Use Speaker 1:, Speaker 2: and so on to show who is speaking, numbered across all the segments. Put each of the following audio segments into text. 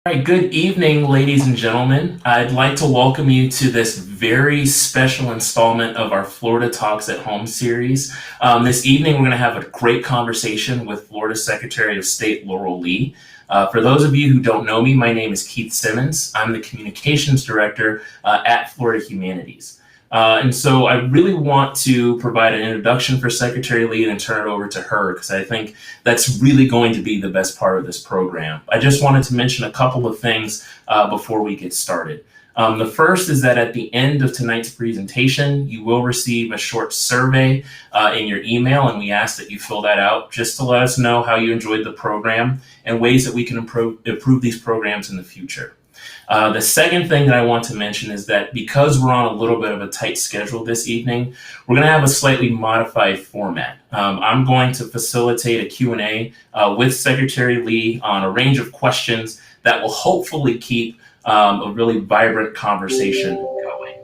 Speaker 1: All right, good evening, ladies and gentlemen. I'd like to welcome you to this very special installment of our Florida Talks at Home series. This evening, we're going to have a great conversation with Florida Secretary of State Laurel Lee. For those of you who don't know me, my name is Keith Simmons. I'm the Communications Director at Florida Humanities. And so I really want to provide an introduction for Secretary Lee and then turn it over to her because I think that's really going to be the best part of this program. I just wanted to mention a couple of things before we get started. The first is that at the end of tonight's presentation, you will receive a short survey in your email, and we ask that you fill that out just to let us know how you enjoyed the program and ways that we can improve these programs in the future. The second thing that I want to mention is that because we're on a little bit of a tight schedule this evening, we're going to have a slightly modified format. I'm going to facilitate a Q&A with Secretary Lee on a range of questions that will hopefully keep a really vibrant conversation going.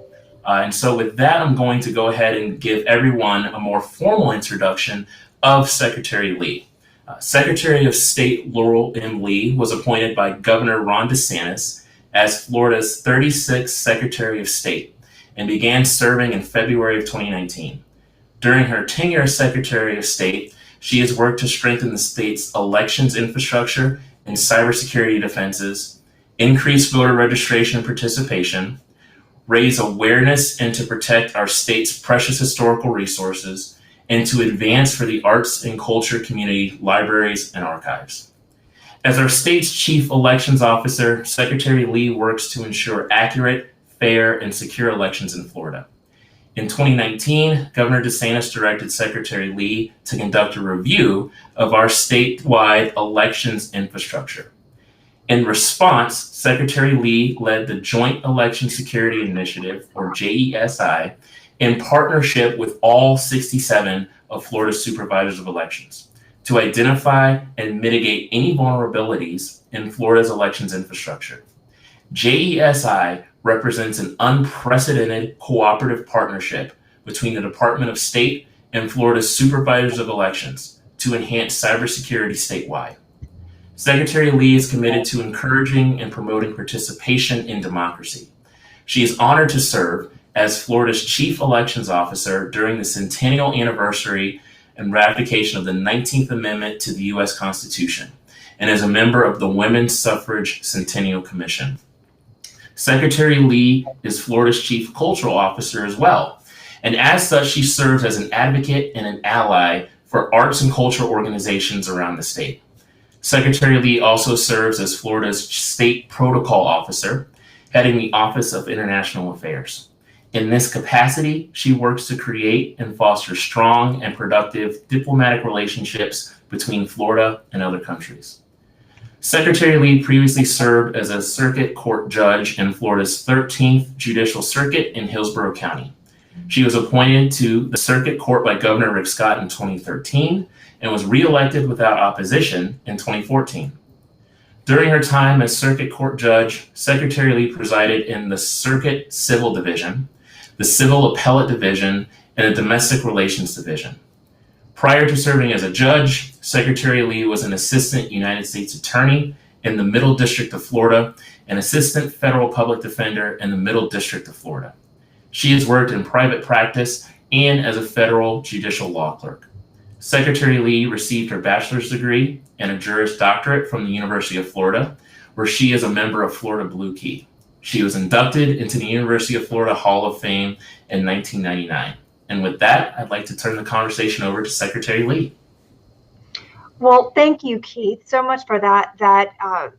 Speaker 1: And so with that, I'm going to go ahead and give everyone a more formal introduction of Secretary Lee. Secretary of State Laurel M. Lee was appointed by Governor Ron DeSantis as Florida's 36th Secretary of State and began serving in February of 2019. During her tenure as Secretary of State, she has worked to strengthen the state's elections infrastructure and cybersecurity defenses, increase voter registration and participation, raise awareness and to protect our state's precious historical resources, and to advance for the arts and culture community, libraries, and archives. As our state's chief elections officer, Secretary Lee works to ensure accurate, fair, and secure elections in Florida. In 2019, Governor DeSantis directed Secretary Lee to conduct a review of our statewide elections infrastructure. In response, Secretary Lee led the Joint Election Security Initiative, or JESI, in partnership with all 67 of Florida's supervisors of elections to identify and mitigate any vulnerabilities in Florida's elections infrastructure. JESI represents an unprecedented cooperative partnership between the Department of State and Florida's supervisors of elections to enhance cybersecurity statewide. Secretary Lee is committed to encouraging and promoting participation in democracy. She is honored to serve as Florida's Chief Elections Officer during the centennial anniversary and ratification of the 19th Amendment to the U.S. Constitution, and as a member of the Women's Suffrage Centennial Commission. Secretary Lee is Florida's Chief Cultural Officer as well, and as such, she serves as an advocate and an ally for arts and cultural organizations around the state. Secretary Lee also serves as Florida's State Protocol Officer, heading the Office of International Affairs. In this capacity, she works to create and foster strong and productive diplomatic relationships between Florida and other countries. Secretary Lee previously served as a circuit court judge in Florida's 13th Judicial Circuit in Hillsborough County. She was appointed to the circuit court by Governor Rick Scott in 2013 and was reelected without opposition in 2014. During her time as circuit court judge, Secretary Lee presided in the Circuit Civil Division, the Civil Appellate Division, and the Domestic Relations Division. Prior to serving as a judge, Secretary Lee was an assistant United States attorney in the Middle District of Florida and assistant federal public defender in the Middle District of Florida. She has worked in private practice and as a federal judicial law clerk. Secretary Lee received her bachelor's degree and a Juris Doctorate from the University of Florida, where she is a member of Florida Blue Key. She was inducted into the University of Florida Hall of Fame in 1999. And with that, I'd like to turn the conversation over to Secretary Lee.
Speaker 2: Well, thank you, Keith, so much for that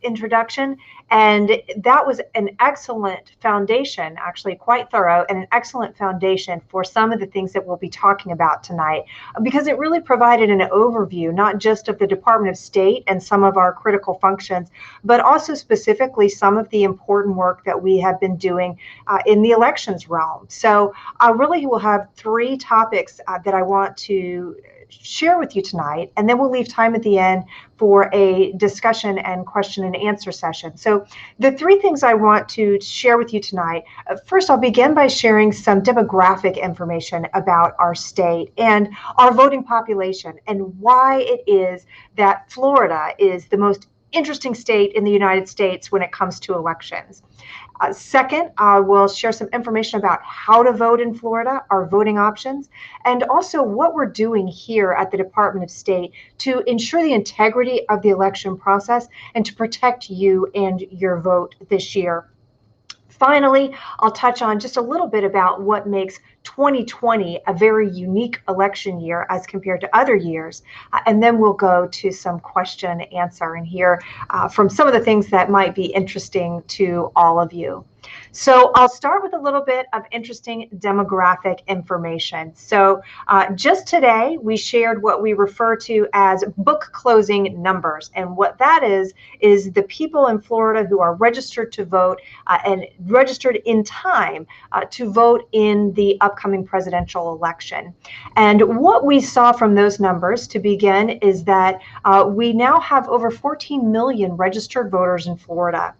Speaker 2: introduction. And that was an excellent foundation, actually quite thorough, and an excellent foundation for some of the things that we'll be talking about tonight, because it really provided an overview, not just of the Department of State and some of our critical functions, but also specifically some of the important work that we have been doing in the elections realm. So I really will have three topics that I want to share with you tonight, and then we'll leave time at the end for a discussion and question and answer session. So the three things I want to share with you tonight, first I'll begin by sharing some demographic information about our state and our voting population and why it is that Florida is the most interesting state in the United States when it comes to elections. Second, we'll share some information about how to vote in Florida, our voting options, and also what we're doing here at the Department of State to ensure the integrity of the election process and to protect you and your vote this year. Finally, I'll touch on just a little bit about what makes 2020 a very unique election year as compared to other years. And then we'll go to some question and answer and hear from some of the things that might be interesting to all of you. So I'll start with a little bit of interesting demographic information. So just today, we shared what we refer to as book closing numbers. And what that is the people in Florida who are registered to vote and registered in time to vote in the upcoming presidential election. And what we saw from those numbers to begin is that we now have over 14 million registered voters in Florida.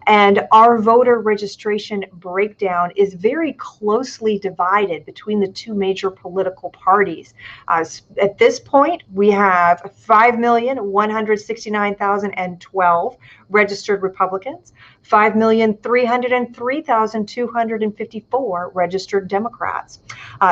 Speaker 2: And our voter registration breakdown is very closely divided between the two major political parties. At this point, we have 5,169,012 registered Republicans, 5,303,254 registered Democrats.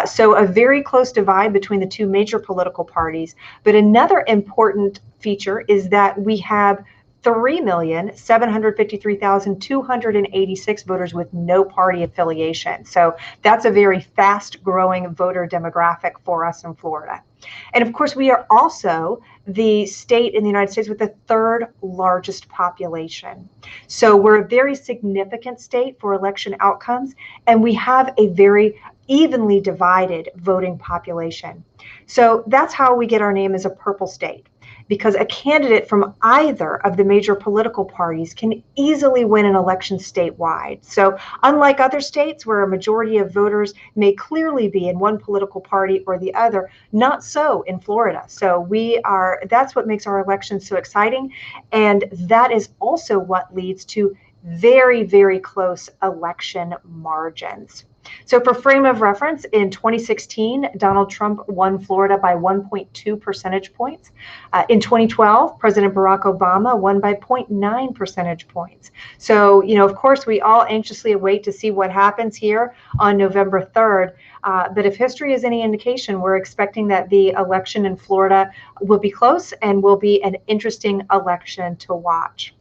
Speaker 2: So a very close divide between the two major political parties. But another important feature is that we have 3,753,286 voters with no party affiliation. So that's a very fast growing voter demographic for us in Florida. And of course, we are also the state in the United States with the third largest population. So we're a very significant state for election outcomes, and we have a very evenly divided voting population. So that's how we get our name as a purple state, because a candidate from either of the major political parties can easily win an election statewide. So unlike other states where a majority of voters may clearly be in one political party or the other, not so in Florida. So that's what makes our elections so exciting. And that is also what leads to very, very close election margins. So for frame of reference, in 2016, Donald Trump won Florida by 1.2 percentage points. In 2012, President Barack Obama won by 0.9 percentage points. So, of course, we all anxiously await to see what happens here on November 3rd. But if history is any indication, we're expecting that the election in Florida will be close and will be an interesting election to watch.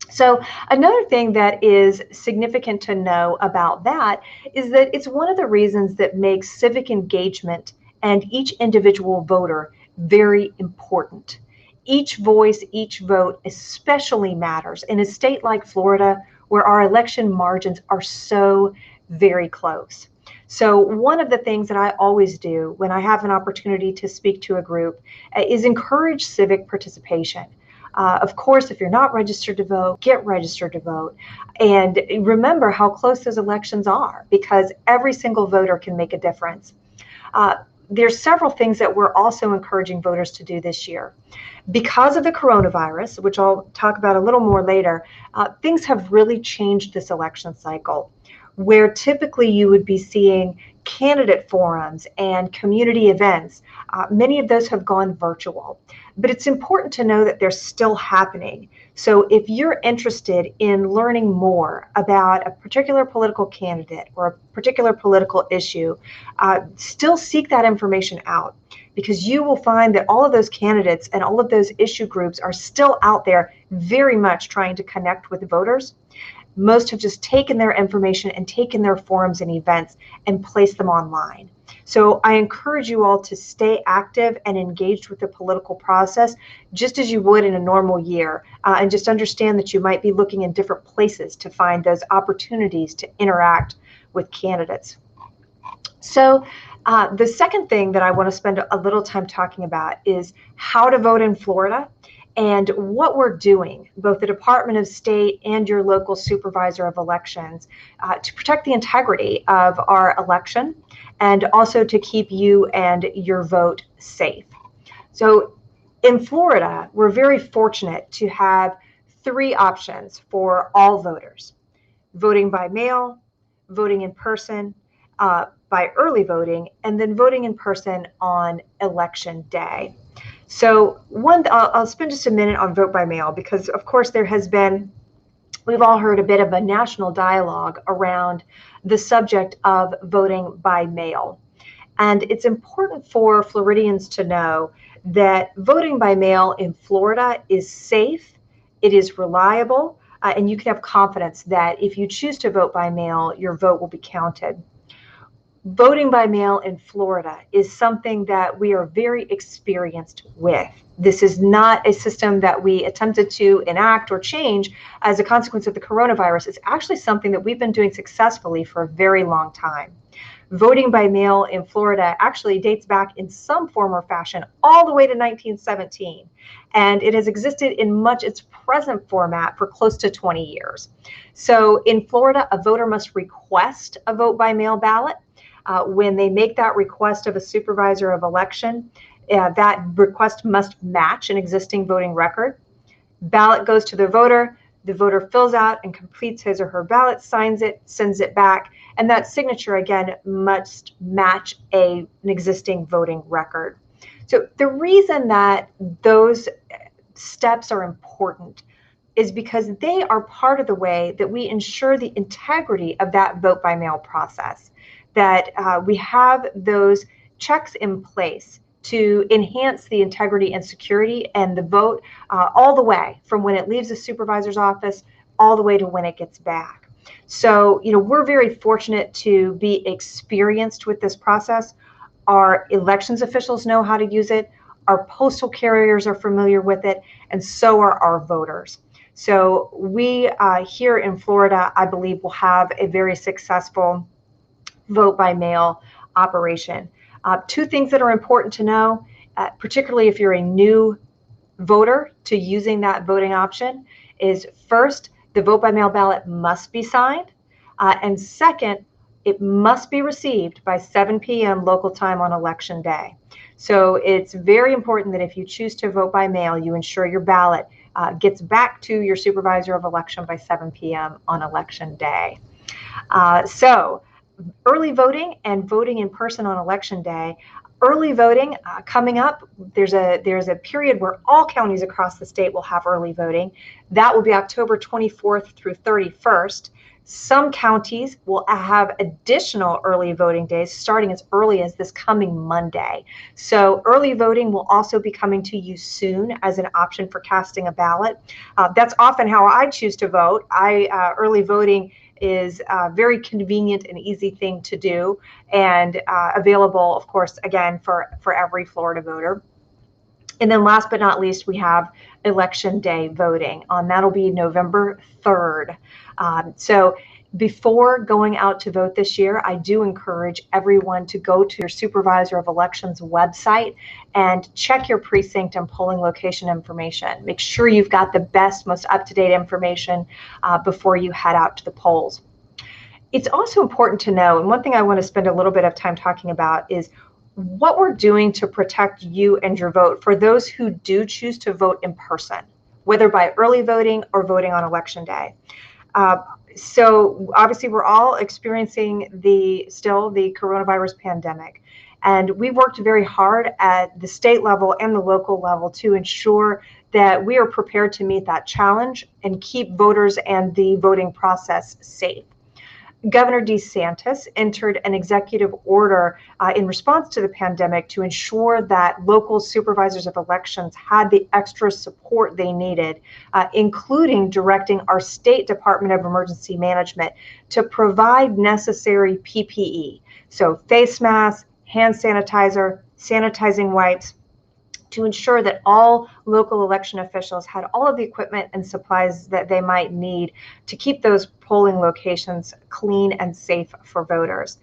Speaker 2: So another thing that is significant to know about that is that it's one of the reasons that makes civic engagement and each individual voter very important. Each voice, each vote especially matters in a state like Florida where our election margins are so very close. So one of the things that I always do when I have an opportunity to speak to a group is encourage civic participation. Of course, if you're not registered to vote, get registered to vote. And remember how close those elections are, because every single voter can make a difference. There's several things that we're also encouraging voters to do this year. Because of the coronavirus, which I'll talk about a little more later, things have really changed this election cycle, where typically you would be seeing candidate forums and community events. Many of those have gone virtual, but it's important to know that they're still happening. So if you're interested in learning more about a particular political candidate or a particular political issue, still seek that information out, because you will find that all of those candidates and all of those issue groups are still out there very much trying to connect with voters. Most have just taken their information and taken their forums and events and placed them online. So I encourage you all to stay active and engaged with the political process, just as you would in a normal year, and just understand that you might be looking in different places to find those opportunities to interact with candidates. So the second thing that I want to spend a little time talking about is how to vote in Florida and what we're doing, both the Department of State and your local supervisor of elections, to protect the integrity of our election and also to keep you and your vote safe. So in Florida, we're very fortunate to have three options for all voters: voting by mail, voting in person, by early voting, and then voting in person on election day. So I'll spend just a minute on vote by mail, because of course we've all heard a bit of a national dialogue around the subject of voting by mail. And it's important for Floridians to know that voting by mail in Florida is safe, it is reliable, and you can have confidence that if you choose to vote by mail, your vote will be counted. Voting by mail in Florida is something that we are very experienced with. This is not a system that we attempted to enact or change as a consequence of the coronavirus. It's actually something that we've been doing successfully for a very long time. Voting by mail in Florida actually dates back in some form or fashion all the way to 1917, and it has existed in much its present format for close to 20 years. So in Florida, a voter must request a vote by mail ballot. When they make that request of a supervisor of election, that request must match an existing voting record. Ballot goes to the voter fills out and completes his or her ballot, signs it, sends it back, and that signature again must match an existing voting record. So the reason that those steps are important is because they are part of the way that we ensure the integrity of that vote by mail process, that we have those checks in place to enhance the integrity and security and the vote all the way from when it leaves the supervisor's office all the way to when it gets back. So, we're very fortunate to be experienced with this process. Our elections officials know how to use it. Our postal carriers are familiar with it, and so are our voters. So we here in Florida, I believe, will have a very successful vote by mail operation. Two things that are important to know, particularly if you're a new voter to using that voting option, is first, the vote by mail ballot must be signed, and second, it must be received by 7 p.m. local time on election day. So it's very important that if you choose to vote by mail, you ensure your ballot gets back to your supervisor of election by 7 p.m. on election day. So early voting and voting in person on election day. Early voting coming up, there's a period where all counties across the state will have early voting. That will be October 24th through 31st. Some counties will have additional early voting days starting as early as this coming Monday. So early voting will also be coming to you soon as an option for casting a ballot. That's often how I choose to vote. Early voting is a very convenient and easy thing to do, and available, of course, again, for every Florida voter. And then last but not least, we have election day voting. That'll be November 3rd. So before going out to vote this year, I do encourage everyone to go to your supervisor of elections website and check your precinct and polling location information. Make sure you've got the best, most up-to-date information before you head out to the polls. It's also important to know, and one thing I want to spend a little bit of time talking about is what we're doing to protect you and your vote for those who do choose to vote in person, whether by early voting or voting on election day. So obviously we're all experiencing the coronavirus pandemic, and we worked very hard at the state level and the local level to ensure that we are prepared to meet that challenge and keep voters and the voting process safe. Governor DeSantis entered an executive order in response to the pandemic to ensure that local supervisors of elections had the extra support they needed, including directing our State Department of Emergency Management to provide necessary PPE, so face masks, hand sanitizer, sanitizing wipes, to ensure that all local election officials had all of the equipment and supplies that they might need to keep those polling locations clean and safe for voters.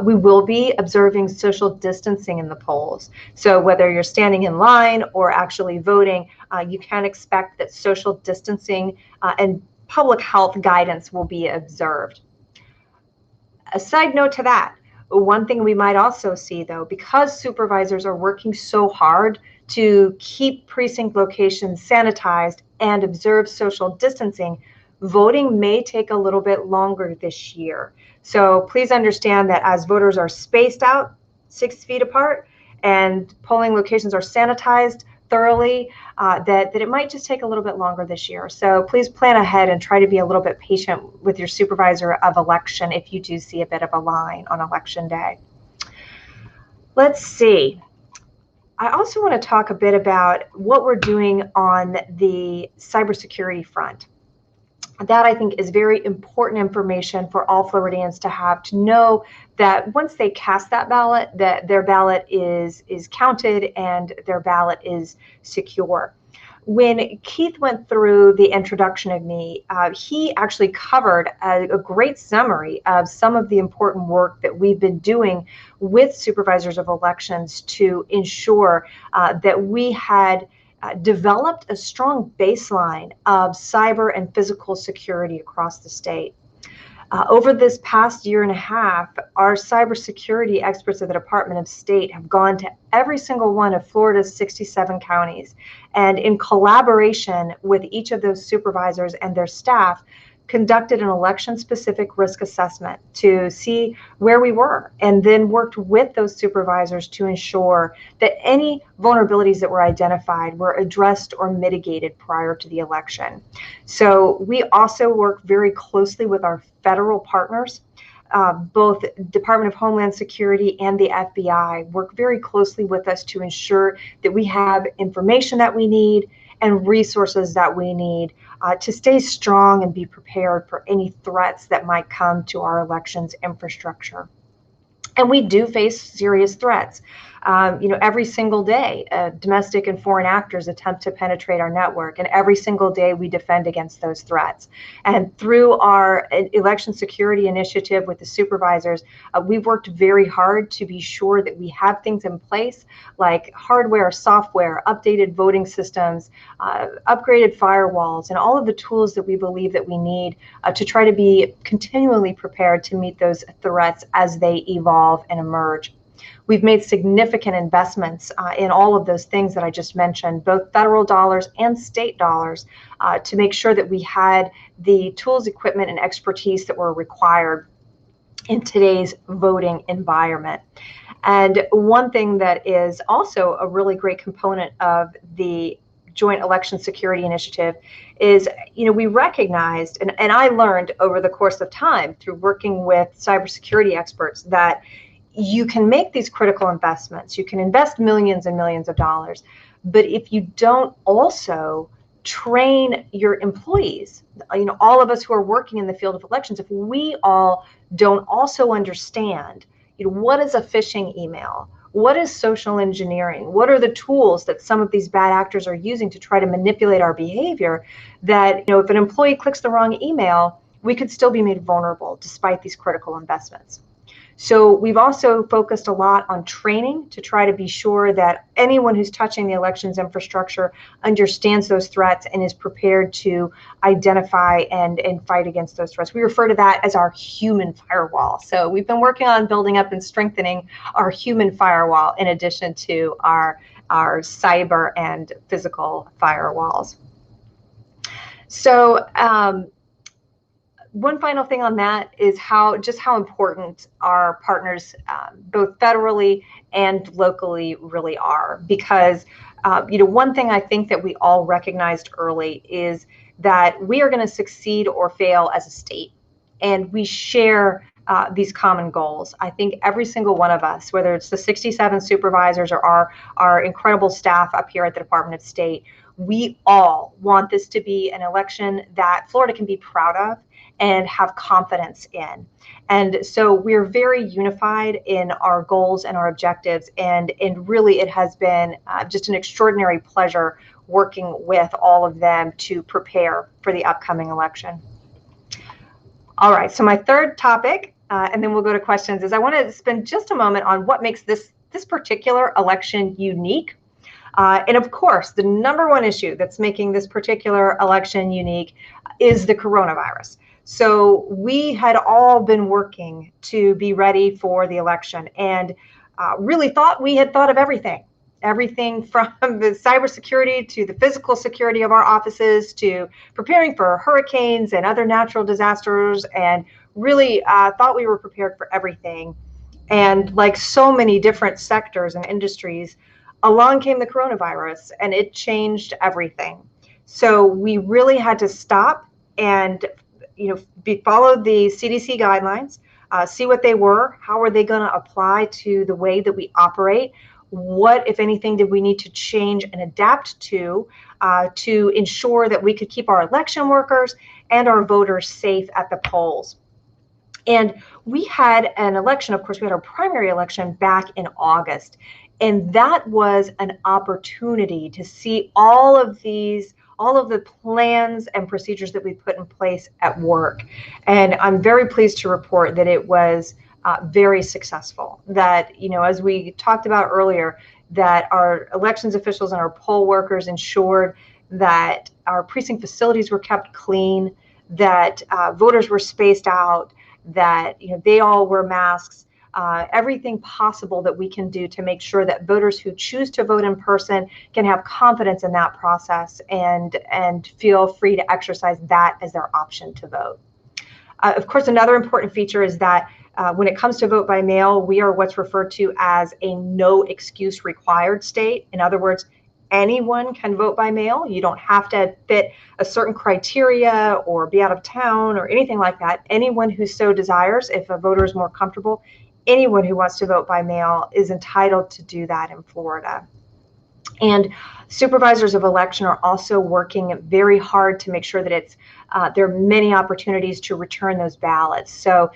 Speaker 2: We will be observing social distancing in the polls. So whether you're standing in line or actually voting, you can expect that social distancing and public health guidance will be observed. A side note to that, one thing we might also see, though, because supervisors are working so hard to keep precinct locations sanitized and observe social distancing, voting may take a little bit longer this year. So please understand that as voters are spaced out 6 feet apart and polling locations are sanitized, thoroughly, that it might just take a little bit longer this year. So please plan ahead and try to be a little bit patient with your supervisor of election if you do see a bit of a line on election day. Let's see. I also want to talk a bit about what we're doing on the cybersecurity front. That, I think, is very important information for all Floridians to have, to know that once they cast that ballot, that their ballot is counted and their ballot is secure. When Keith went through the introduction of me, he actually covered a great summary of some of the important work that we've been doing with supervisors of elections to ensure that we had developed a strong baseline of cyber and physical security across the state. Over this past year and a half, our cybersecurity experts at the Department of State have gone to every single one of Florida's 67 counties, and in collaboration with each of those supervisors and their staff, conducted an election-specific risk assessment to see where we were, and then worked with those supervisors to ensure that any vulnerabilities that were identified were addressed or mitigated prior to the election. So we also work very closely with our federal partners. Both Department of Homeland Security and the FBI work very closely with us to ensure that we have information that we need and resources that we need to stay strong and be prepared for any threats that might come to our elections infrastructure. And we do face serious threats. Every single day, domestic and foreign actors attempt to penetrate our network, and every single day we defend against those threats. And through our election security initiative with the supervisors, we've worked very hard to be sure that we have things in place like hardware, software, updated voting systems, upgraded firewalls, and all of the tools that we believe that we need to try to be continually prepared to meet those threats as they evolve and emerge. We've made significant investments in all of those things that I just mentioned, both federal dollars and state dollars, to make sure that we had the tools, equipment, and expertise that were required in today's voting environment. And one thing that is also a really great component of the Joint Election Security Initiative is, we recognized, and I learned over the course of time through working with cybersecurity experts, that you can make these critical investments. You can invest millions and millions of dollars, but if you don't also train your employees, all of us who are working in the field of elections, if we all don't also understand, what is a phishing email? What is social engineering? What are the tools that some of these bad actors are using to try to manipulate our behavior? That, if an employee clicks the wrong email, we could still be made vulnerable despite these critical investments. So we've also focused a lot on training to try to be sure that anyone who's touching the elections infrastructure understands those threats and is prepared to identify and fight against those threats. We refer to that as our human firewall. So we've been working on building up and strengthening our human firewall in addition to our cyber and physical firewalls. So one final thing on that is how important our partners, both federally and locally, really are. Because one thing I think that we all recognized early is that we are going to succeed or fail as a state, and we share these common goals. I think every single one of us, whether it's the 67 supervisors or our incredible staff up here at the Department of State, we all want this to be an election that Florida can be proud of and have confidence in. And so we're very unified in our goals and our objectives, and really it has been just an extraordinary pleasure working with all of them to prepare for the upcoming election. All right, so my third topic, and then we'll go to questions, is I want to spend just a moment on what makes this particular election unique. And of course, the number one issue that's making this particular election unique is the coronavirus. So we had all been working to be ready for the election, and really thought we had thought of everything from the cybersecurity to the physical security of our offices to preparing for hurricanes and other natural disasters, and really thought we were prepared for everything. And like so many different sectors and industries, Along came the coronavirus, and it changed everything. So we really had to stop and follow the CDC guidelines, see what they were, how are they going to apply to the way that we operate, what, if anything, did we need to change and adapt to ensure that we could keep our election workers and our voters safe at the polls. And we had an election, of course, we had our primary election back in August. And that was an opportunity to see all of the plans and procedures that we put in place at work. And I'm very pleased to report that it was very successful. That, as we talked about earlier, that our elections officials and our poll workers ensured that our precinct facilities were kept clean, that voters were spaced out, that they all wear masks, everything possible that we can do to make sure that voters who choose to vote in person can have confidence in that process and feel free to exercise that as their option to vote. Of course, another important feature is that when it comes to vote by mail, we are what's referred to as a no excuse required state. In other words, anyone can vote by mail. You don't have to fit a certain criteria or be out of town or anything like that. Anyone who so desires, if a voter is more comfortable, anyone who wants to vote by mail is entitled to do that in Florida. And supervisors of election are also working very hard to make sure that there are many opportunities to return those ballots. So,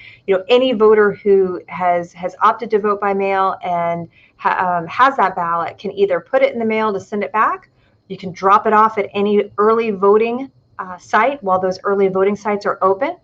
Speaker 2: any voter who has opted to vote by mail and has that ballot can either put it in the mail to send it back. You can drop it off at any early voting site while those early voting sites are open.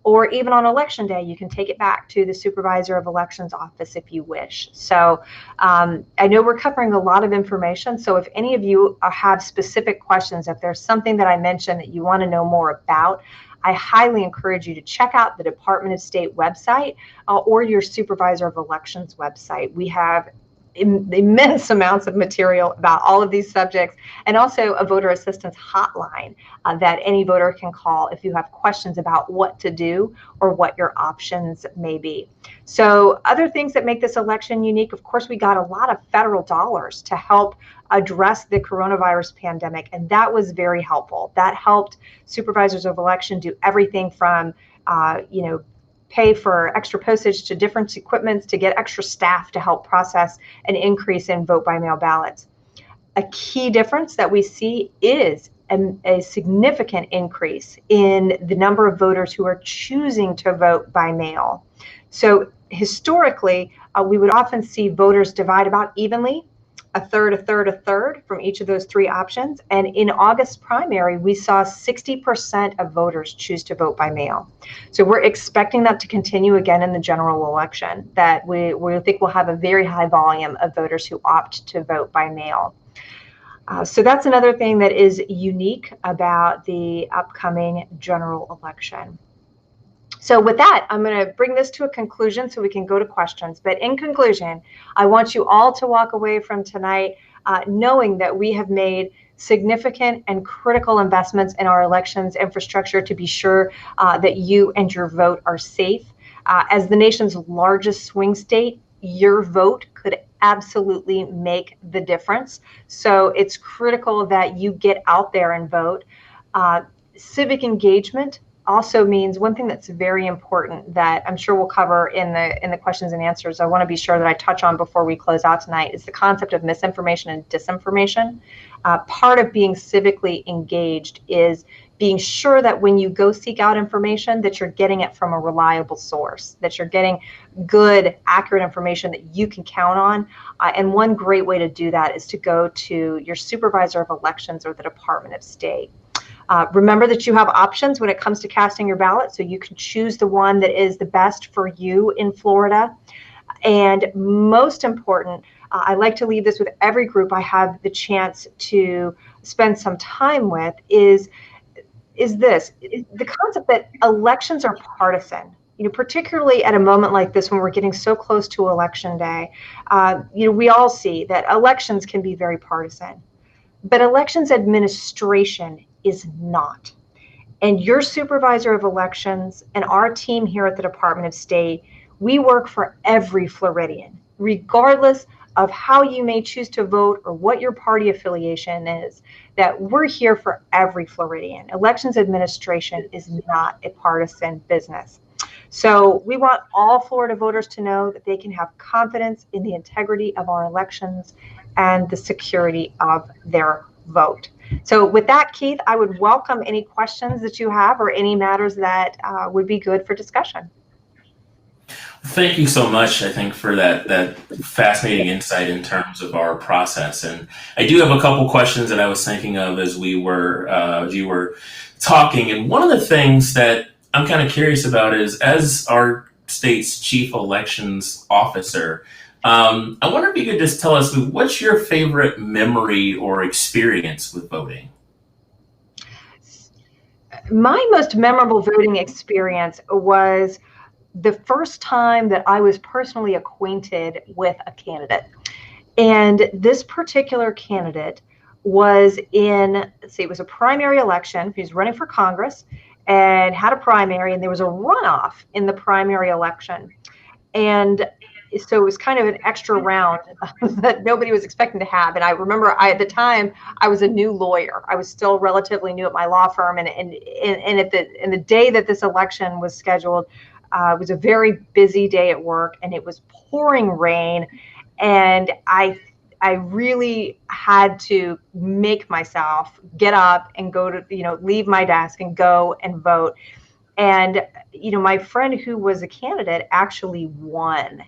Speaker 2: Or even on election day, you can take it back to the supervisor of elections office if you wish. So I know we're covering a lot of information. So if any of you have specific questions, if there's something that I mentioned that you want to know more about, I highly encourage you to check out the Department of State website or your supervisor of elections website. We have immense amounts of material about all of these subjects, and also a voter assistance hotline that any voter can call if you have questions about what to do or what your options may be. So other things that make this election unique, of course, we got a lot of federal dollars to help address the coronavirus pandemic, and that was very helpful. That helped supervisors of election do everything from pay for extra postage to different equipments to get extra staff to help process an increase in vote by mail ballots. A key difference that we see is a significant increase in the number of voters who are choosing to vote by mail. So historically, we would often see voters divide about evenly, a third from each of those three options. And in August primary, we saw 60% of voters choose to vote by mail. So we're expecting that to continue again in the general election, that we think we'll have a very high volume of voters who opt to vote by mail. So that's another thing that is unique about the upcoming general election. So with that, I'm going to bring this to a conclusion so we can go to questions. But in conclusion, I want you all to walk away from tonight knowing that we have made significant and critical investments in our elections infrastructure to be sure that you and your vote are safe. As the nation's largest swing state, your vote could absolutely make the difference. So it's critical that you get out there and vote. Civic engagement also means one thing that's very important that I'm sure we'll cover in the questions and answers. I want to be sure that I touch on before we close out tonight is the concept of misinformation and disinformation. Part of being civically engaged is being sure that when you go seek out information that you're getting it from a reliable source, that you're getting good, accurate information that you can count on. And one great way to do that is to go to your supervisor of elections or the Department of State. Remember that you have options when it comes to casting your ballot, so you can choose the one that is the best for you in Florida. And most important, I like to leave this with every group I have the chance to spend some time with, is the concept that elections are partisan. Particularly at a moment like this when we're getting so close to election day, we all see that elections can be very partisan, but elections administration is not. And your supervisor of elections and our team here at the Department of State, we work for every Floridian, regardless of how you may choose to vote or what your party affiliation is, that we're here for every Floridian. Elections administration is not a partisan business. So we want all Florida voters to know that they can have confidence in the integrity of our elections and the security of their vote. So with that, Keith, I would welcome any questions that you have or any matters that would be good for discussion.
Speaker 1: Thank you so much, I think, for that fascinating insight in terms of our process. And I do have a couple questions that I was thinking of as you were talking. And one of the things that I'm kind of curious about is, as our state's chief elections officer, I wonder if you could just tell us, what's your favorite memory or experience with voting?
Speaker 2: My most memorable voting experience was the first time that I was personally acquainted with a candidate. And this particular candidate was in, let's see, it was a primary election. He was running for Congress and had a primary, and there was a runoff in the primary election. And so it was kind of an extra round that nobody was expecting to have. And I remember at the time I was a new lawyer. I was still relatively new at my law firm, and at the day that this election was scheduled, it was a very busy day at work, and it was pouring rain, and I really had to make myself get up and go to, leave my desk and go and vote. And, my friend who was a candidate actually won,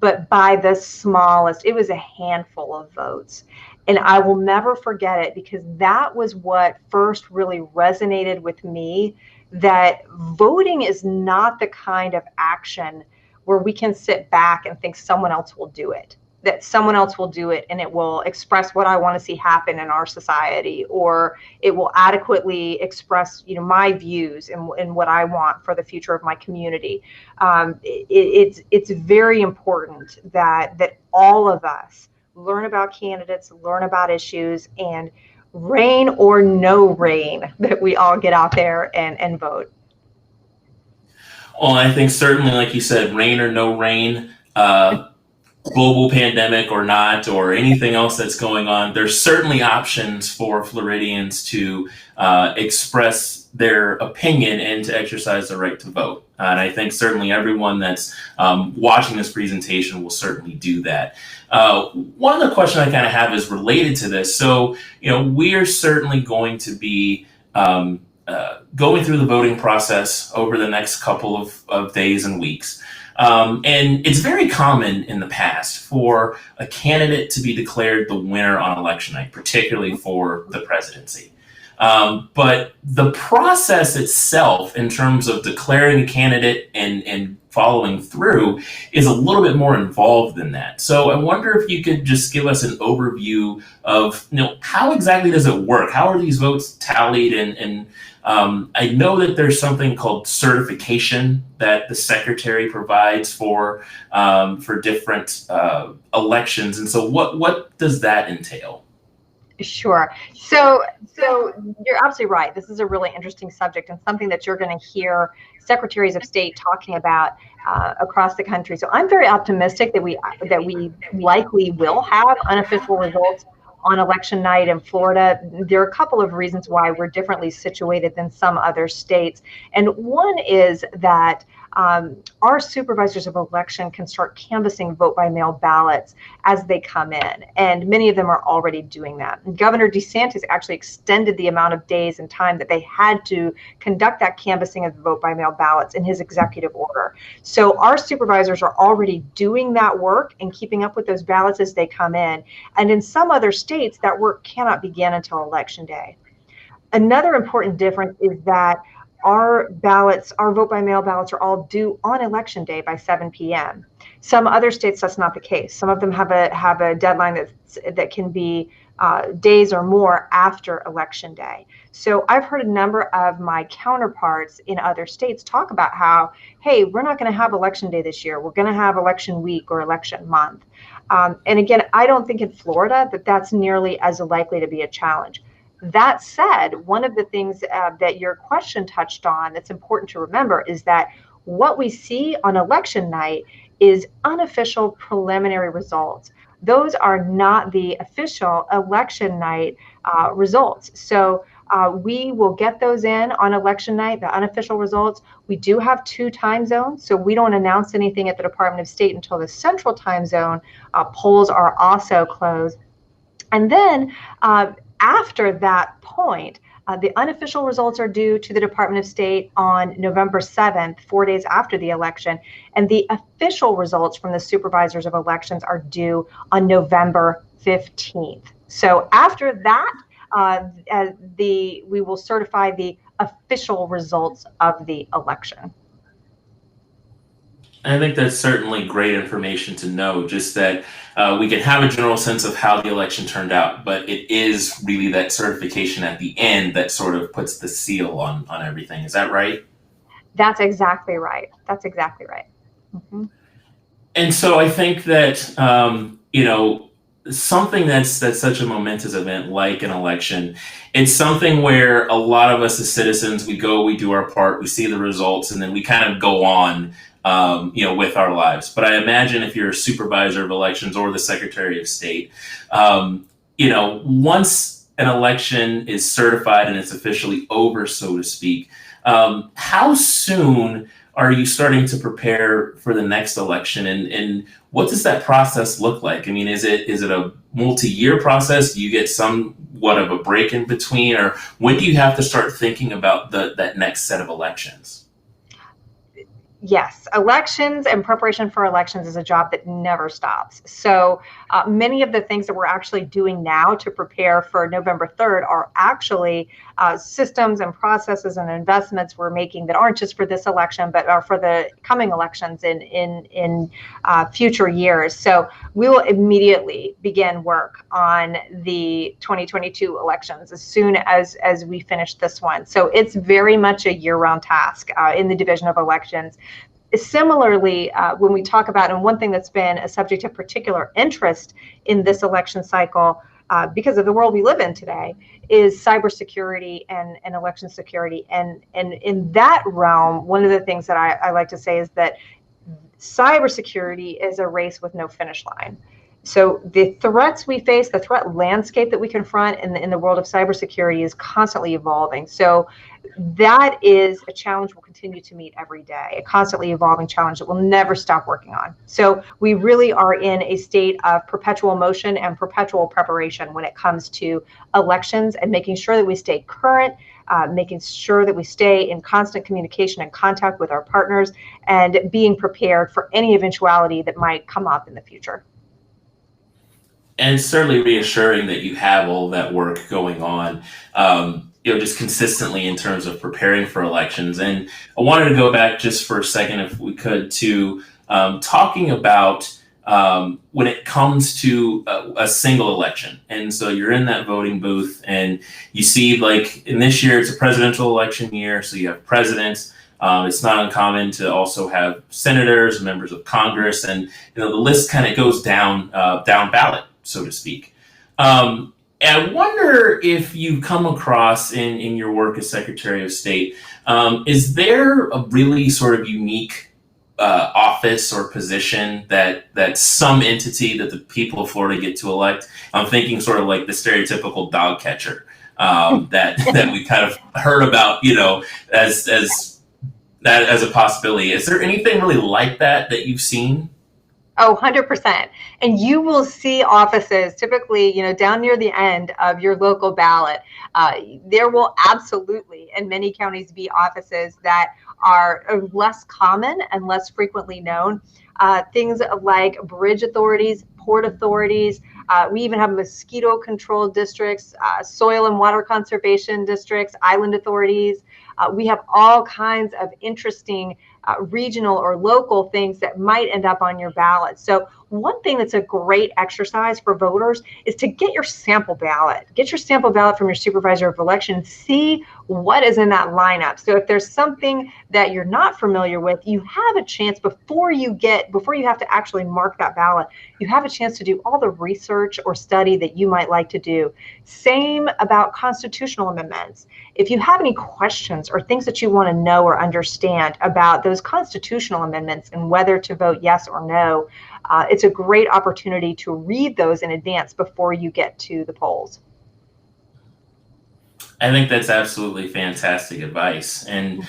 Speaker 2: but by the smallest, it was a handful of votes. And I will never forget it, because that was what first really resonated with me, that voting is not the kind of action where we can sit back and think someone else will do it, that someone else will do it and it will express what I want to see happen in our society, or it will adequately express, my views and what I want for the future of my community. It's very important that all of us learn about candidates, learn about issues, and rain or no rain, that we all get out there and vote.
Speaker 1: Well, I think certainly, like you said, rain or no rain, global pandemic or not, or anything else that's going on, there's certainly options for Floridians to express their opinion and to exercise the right to vote. And I think certainly everyone that's watching this presentation will certainly do that. One of the questions I kind of have is related to this. So, we are certainly going to be going through the voting process over the next couple of days and weeks. And it's very common in the past for a candidate to be declared the winner on election night, particularly for the presidency. But the process itself, in terms of declaring a candidate and following through, is a little bit more involved than that. So I wonder if you could just give us an overview of, how exactly does it work? How are these votes tallied? And I know that there's something called certification that the secretary provides for different elections. And so what does that entail?
Speaker 2: Sure. So you're absolutely right. This is a really interesting subject, and something that you're going to hear secretaries of state talking about across the country. So I'm very optimistic that we likely will have unofficial results on election night in Florida. There are a couple of reasons why we're differently situated than some other states. And one is that our supervisors of election can start canvassing vote by mail ballots as they come in, and many of them are already doing that. And Governor DeSantis actually extended the amount of days and time that they had to conduct that canvassing of the vote by mail ballots in his executive order. So our supervisors are already doing that work and keeping up with those ballots as they come in. And in some other states, that work cannot begin until election day. Another important difference is that our vote by mail ballots are all due on election day by 7 p.m. Some other states, that's not the case. Some of them have a deadline that can be days or more after election day. So I've heard a number of my counterparts in other states talk about how, hey, we're not going to have election day this year. We're going to have election week or election month. And again, I don't think in Florida that's nearly as likely to be a challenge. That said, one of the things that your question touched on that's important to remember is that what we see on election night is unofficial preliminary results. those are not the official election night results. So we will get those in on election night, the unofficial results. We do have 2 time zones, so we don't announce anything at the Department of State until the central time zone. Polls are also closed. And then after that point, the unofficial results are due to the Department of State on November 7th, 4 days after the election, and the official results from the supervisors of elections are due on November 15th. So after that, we will certify the official results of the election.
Speaker 1: I think that's certainly great information to know, just that we can have a general sense of how the election turned out, but it is really that certification at the end that sort of puts the seal on everything. Is that right?
Speaker 2: That's exactly right. That's exactly right. Mm-hmm.
Speaker 1: And so I think that, something that's such a momentous event like an election, it's something where a lot of us as citizens, we go, we do our part, we see the results, and then we kind of go on, with our lives. But I imagine if you're a supervisor of elections or the Secretary of State, once an election is certified and it's officially over, so to speak, how soon are you starting to prepare for the next election, and what does that process look like? I mean, is it a multi-year process? Do you get somewhat of a break in between, or when do you have to start thinking about that next set of elections?
Speaker 2: Yes, elections and preparation for elections is a job that never stops. So many of the things that we're actually doing now to prepare for November 3rd are actually systems and processes and investments we're making that aren't just for this election, but are for the coming elections in future years. So we will immediately begin work on the 2022 elections as soon as we finish this one. So it's very much a year-round task in the Division of Elections. Similarly, when we talk about, and one thing that's been a subject of particular interest in this election cycle, because of the world we live in today, is cybersecurity and election security. And in that realm, one of the things that I like to say is that cybersecurity is a race with no finish line. So the threats we face, the threat landscape that we confront in the world of cybersecurity is constantly evolving. So that is a challenge we'll continue to meet every day, a constantly evolving challenge that we'll never stop working on. So we really are in a state of perpetual motion and perpetual preparation when it comes to elections, and making sure that we stay current, making sure that we stay in constant communication and contact with our partners, and being prepared for any eventuality that might come up in the future.
Speaker 1: And it's certainly reassuring that you have all that work going on, just consistently in terms of preparing for elections. And I wanted to go back just for a second, if we could, to talking about when it comes to a single election. And so you're in that voting booth and you see, like in this year, it's a presidential election year. So you have presidents. It's not uncommon to also have senators, members of Congress, and the list kind of goes down ballot, so to speak. And I wonder if you come across in your work as Secretary of State, is there a really sort of unique office or position that some entity that the people of Florida get to elect? I'm thinking sort of like the stereotypical dog catcher that we kind of heard about, as that as a possibility. Is there anything really like that you've seen?
Speaker 2: Oh, 100%. And you will see offices typically, down near the end of your local ballot. There will absolutely, in many counties, be offices that are less common and less frequently known. Things like bridge authorities, port authorities. We even have mosquito control districts, soil and water conservation districts, island authorities. We have all kinds of interesting regional or local things that might end up on your ballot. So one thing that's a great exercise for voters is to get your sample ballot. Get your sample ballot from your supervisor of election. See what is in that lineup. So if there's something that you're not familiar with, you have a chance before you have to actually mark that ballot, you have a chance to do all the research or study that you might like to do. Same about constitutional amendments. If you have any questions or things that you want to know or understand about those constitutional amendments and whether to vote yes or no, it's a great opportunity to read those in advance before you get to the polls.
Speaker 1: I think that's absolutely fantastic advice. And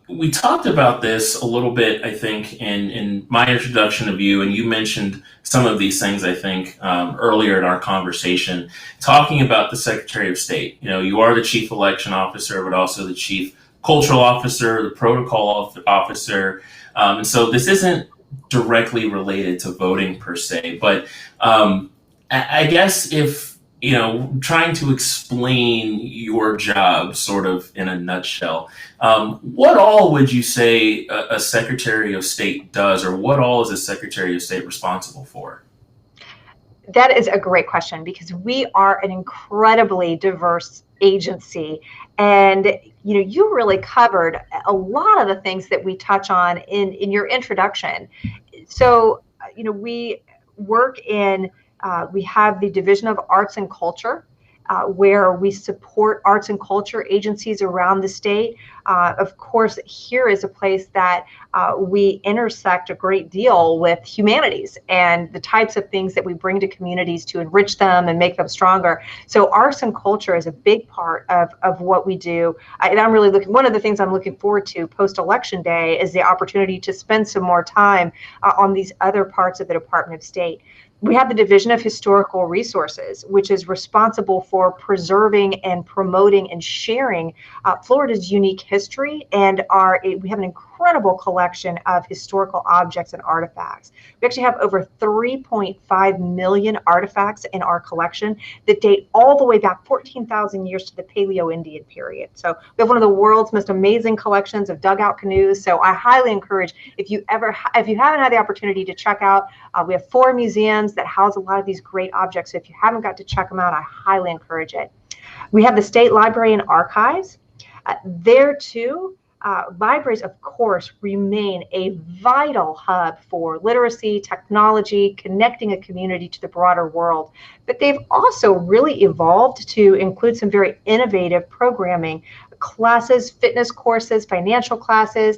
Speaker 1: we talked about this a little bit, I think, in my introduction of you, and you mentioned some of these things, I think, earlier in our conversation, talking about the Secretary of State. You know, you are the Chief Election Officer, but also the Chief Cultural Officer, the Protocol Officer. And so this isn't directly related to voting per se, but I guess if trying to explain your job sort of in a nutshell, what all would you say a Secretary of State does, or what all is a Secretary of State responsible for?
Speaker 2: That is a great question, because we are an incredibly diverse agency, and you really covered a lot of the things that we touch on in your introduction. So we work in we have the Division of Arts and Culture, where we support arts and culture agencies around the state. Of course, here is a place that we intersect a great deal with humanities and the types of things that we bring to communities to enrich them and make them stronger. So arts and culture is a big part of what we do. And I'm really one of the things I'm looking forward to post-election day is the opportunity to spend some more time on these other parts of the Department of State. We have the Division of Historical Resources, which is responsible for preserving and promoting and sharing Florida's unique history, and we have an incredible collection of historical objects and artifacts. We actually have over 3.5 million artifacts in our collection that date all the way back 14,000 years to the Paleo-Indian period. So we have one of the world's most amazing collections of dugout canoes. So I highly encourage, if you haven't had the opportunity to check out, we have 4 museums that house a lot of these great objects. So if you haven't got to check them out, I highly encourage it. We have the State Library and Archives. There too, libraries, of course, remain a vital hub for literacy, technology, connecting a community to the broader world. But they've also really evolved to include some very innovative programming, classes, fitness courses, financial classes.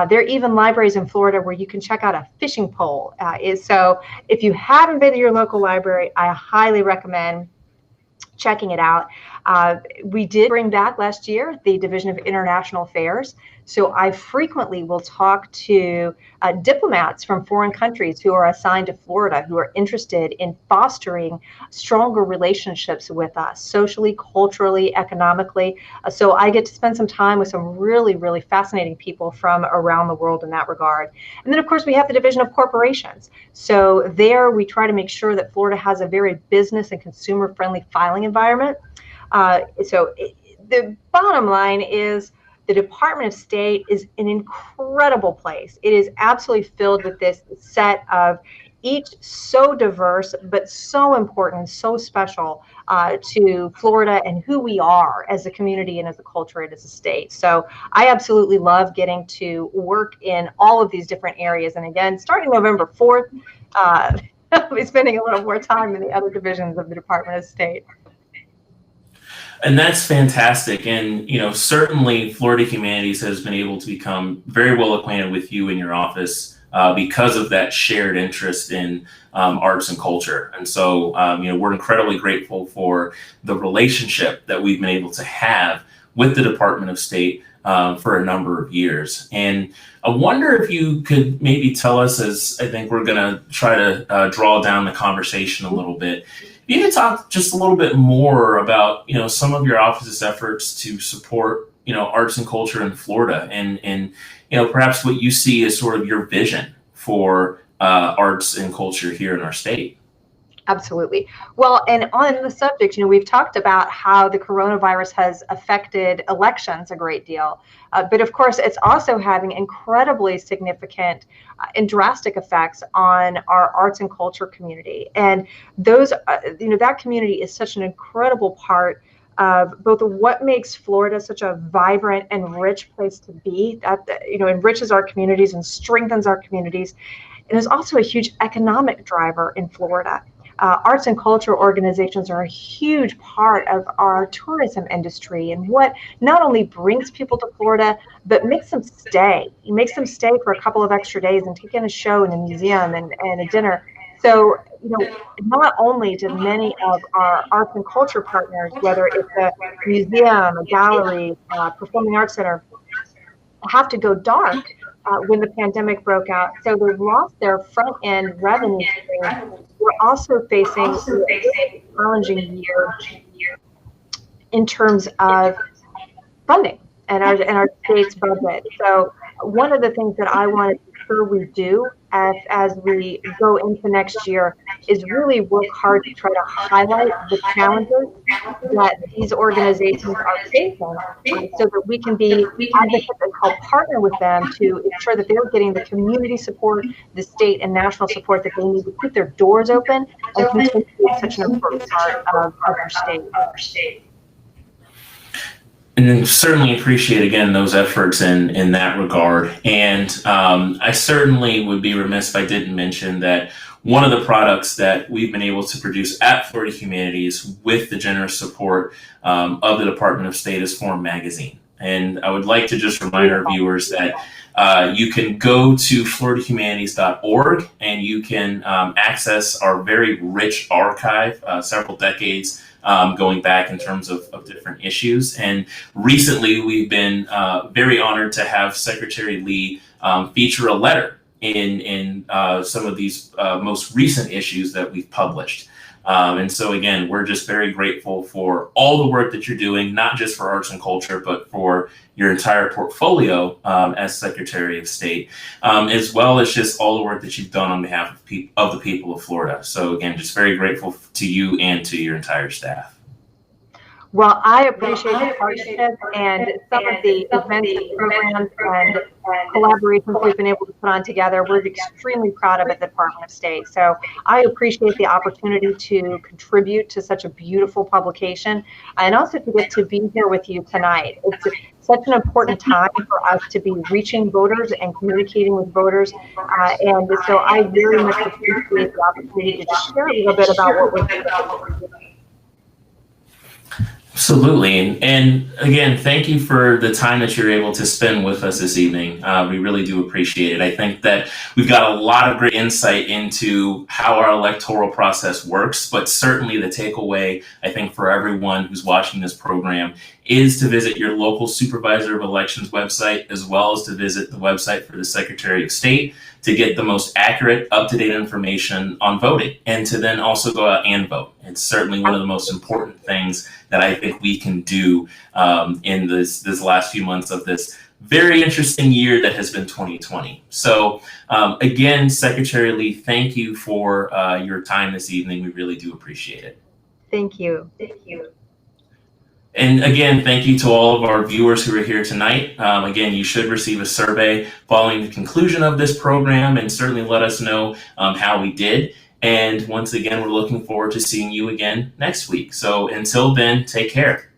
Speaker 2: There are even libraries in Florida where you can check out a fishing pole. So if you haven't been to your local library, I highly recommend checking it out. We did bring back last year the Division of International Affairs. So I frequently will talk to diplomats from foreign countries who are assigned to Florida, who are interested in fostering stronger relationships with us, socially, culturally, economically. So I get to spend some time with some really, really fascinating people from around the world in that regard. And then, of course, we have the Division of Corporations. So there we try to make sure that Florida has a very business and consumer-friendly filing environment. The bottom line is the Department of State is an incredible place. It is absolutely filled with this set of each so diverse, but so important, so special to Florida and who we are as a community and as a culture and as a state. So I absolutely love getting to work in all of these different areas. And again, starting November 4th, I'll be spending a little more time in the other divisions of the Department of State.
Speaker 1: And that's fantastic. And, certainly Florida Humanities has been able to become very well acquainted with you in your office because of that shared interest in arts and culture. And so, we're incredibly grateful for the relationship that we've been able to have with the Department of State for a number of years. And I wonder if you could maybe tell us, as I think we're going to try to draw down the conversation a little bit, you could talk just a little bit more about, some of your office's efforts to support, arts and culture in Florida, and perhaps what you see as sort of your vision for arts and culture here in our state.
Speaker 2: Absolutely. Well, and on the subject, we've talked about how the coronavirus has affected elections a great deal. But of course, it's also having incredibly significant and drastic effects on our arts and culture community. And those, that community is such an incredible part of both what makes Florida such a vibrant and rich place to be, that enriches our communities and strengthens our communities. And is also a huge economic driver in Florida. arts and culture organizations are a huge part of our tourism industry, and what not only brings people to Florida, but makes them stay. It makes them stay for a couple of extra days and take in a show in a museum and a dinner. So, not only do many of our arts and culture partners, whether it's a museum, a gallery, performing arts center, have to go dark when the pandemic broke out. So they've lost their front end revenue stream. We're also facing a challenging year in terms of funding and our state's budget. So one of the things that I want to be sure we do as we go into next year is really work hard to try to highlight the challenges that these organizations are facing, so that we can be advocates and help partner with them to ensure that they're getting the community support, the state and national support that they need to keep their doors open and continue to be such an important part of our state.
Speaker 1: And certainly appreciate, again, those efforts in that regard. And I certainly would be remiss if I didn't mention that one of the products that we've been able to produce at Florida Humanities with the generous support of the Department of State is Forum Magazine. And I would like to just remind our viewers that you can go to floridahumanities.org and you can access our very rich archive, several decades going back in terms of different issues. And recently we've been very honored to have Secretary Lee feature a letter in some of these most recent issues that we've published. And so again, we're just very grateful for all the work that you're doing, not just for arts and culture, but for your entire portfolio as Secretary of State, as well as just all the work that you've done on behalf of the people of Florida. So again, just very grateful to you and to your entire staff.
Speaker 2: Well, I appreciate the partnership and some of the events, programs, and collaborations we've been able to put on together. We're extremely proud of at the Department of State. So I appreciate the opportunity to contribute to such a beautiful publication and also to get to be here with you tonight. It's such an important time for us to be reaching voters and communicating with voters. And so I very much appreciate the opportunity to just share a little bit about what we're doing.
Speaker 1: Absolutely. And again, thank you for the time that you're able to spend with us this evening. We really do appreciate it. I think that we've got a lot of great insight into how our electoral process works, but certainly the takeaway, I think, for everyone who's watching this program is to visit your local supervisor of elections website, as well as to visit the website for the Secretary of State to get the most accurate, up-to-date information on voting, and to then also go out and vote. It's certainly one of the most important things that I think we can do in this last few months of this very interesting year that has been 2020. So again, Secretary Lee, thank you for your time this evening. We really do appreciate it.
Speaker 2: Thank you. Thank you.
Speaker 1: And again, thank you to all of our viewers who are here tonight. Again, you should receive a survey following the conclusion of this program, and certainly let us know how we did. And once again, we're looking forward to seeing you again next week. So until then, take care.